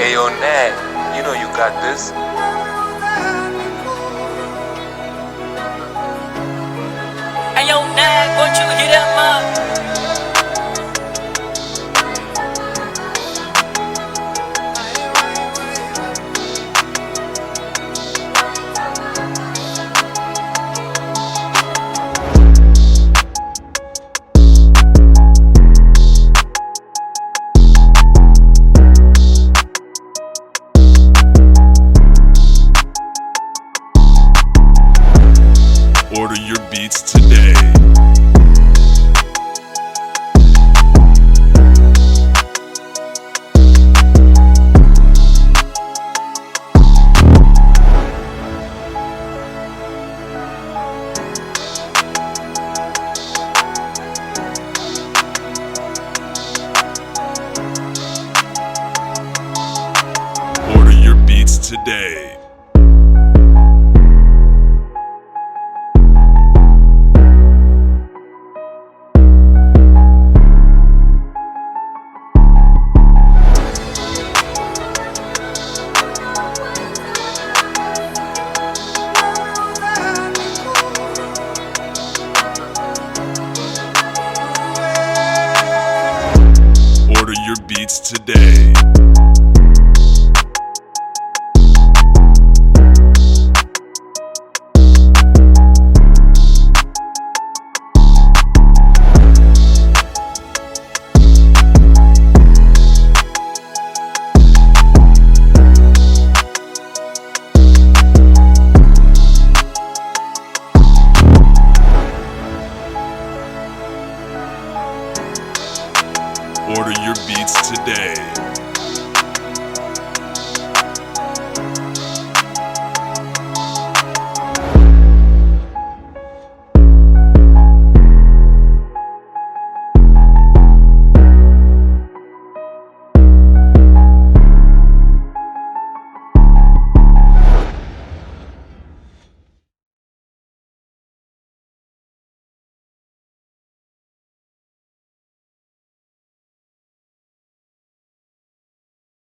Ayo, Nat, you know you got this. Ayo, Nat, won't you hit him up? Order your beats today. Order your beats today. Order your beats today. Order your beats today.